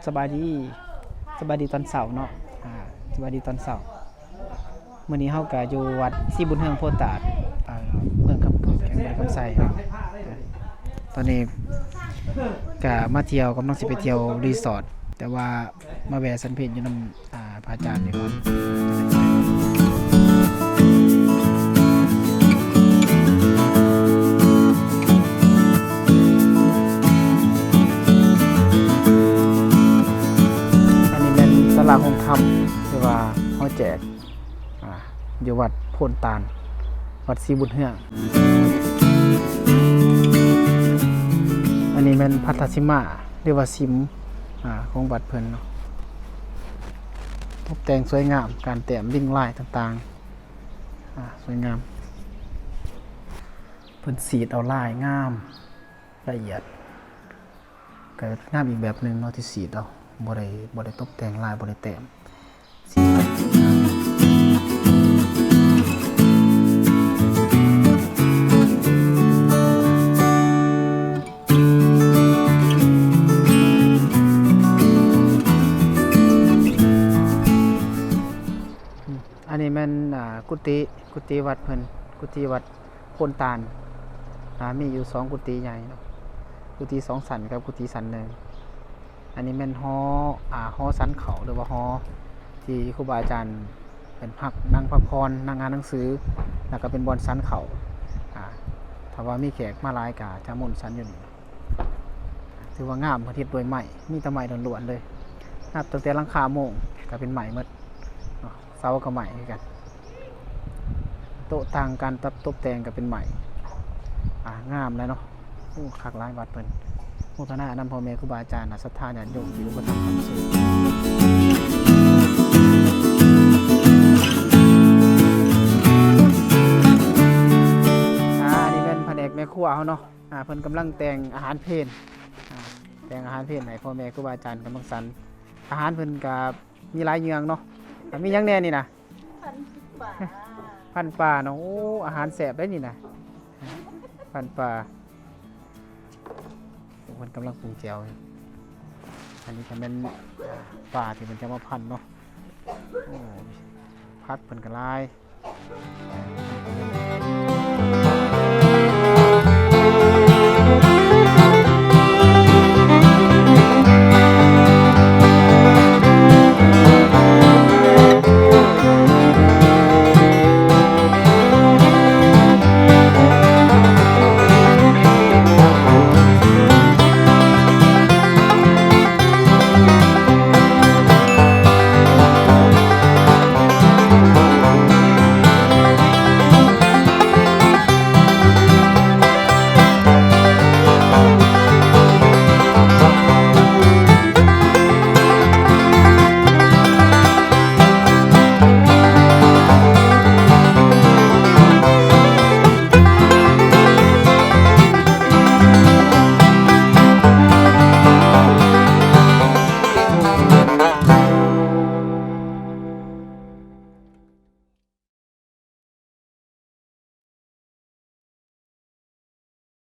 สบายดีสบายดีตอนเสาร์เนาะสบายดีตอนเสาร์มื้อนี้เฮาก็อยู่วัดศรีบุญเฮืองโพธิ์ตาดเมืองคำเกิดแขวงบ้านคำไซตอนนี้ก็มาเที่ยวกำลังสิไปเที่ยวรีสอร์ทแต่ว่ามาแวะสันเพชรอยู่นำพระอาจารย์นี่ก่อนตลาดของธรรมหรือว่าเฮาแจกอยู่วัดโพนตาลวัดศรีบุญเฮืองอันนี้เป็นพัทธสิมาหรือว่าซิมของวัดเพิ่นเนาะตกแต่งสวยงามการแต้มลิ่งลายต่างๆสวยงามเพิ่นสีดเอาลายงามละเอียดก็งามอีกแบบนึงเนาะที่สีดเอาบ่ได้ตกแต่งลายบ่ได้แต้มอันนี้แม่นกุฏิวัดเพิ่นกุฏิวัดโพนตาลมีอยู่2กุฏิใหญ่เนาะกุฏิ2สันกับกุฏิสันหนึ่งอันนี้แม่นหอสันเขาหรือว่าหอที่ครูบาอาจารย์เป็นพักนั่งพักผ่อนนั่งอ่านหนังสือแล้วก็เป็นบอนสันเขาถ้าว่ามีแขกมาหลายก็จะม่วนสันอยู่นี่ถือว่างามประเทศโดยใหม่มีแต่ใหม่ล้วนๆเลยนับตั้งแต่หลังคาโมงก็เป็นใหม่หมดเสาก็ใหม่คือกันโต๊ะต่างการตกแต่งก็เป็นใหม่งามเลยเนาะคักหลายวัดเพิ่นโมทนานำพ่อแม่ครูบาอาจารย์ศรัทธาญาติโยมที่อุปถัมภ์คำสู้นี่เป็นแผนกแม่ครัวเฮาเนาะเพิ่นกำลังแต่งอาหารเพลแต่งอาหารเพลให้พ่อแม่ครูบาอาจารย์กำลังสรรอาหารเพิ่นก็มีหลายอย่างเนาะมีหยังแน่นี่นะพันปลาเนาะโอ้อาหารแซ่บได้นี่นะพันปลามันกำลังปรุงแจวอันนี้จะเป็นปลาที่มันจะมาพันเนาะพัดเพิ่นกระลาย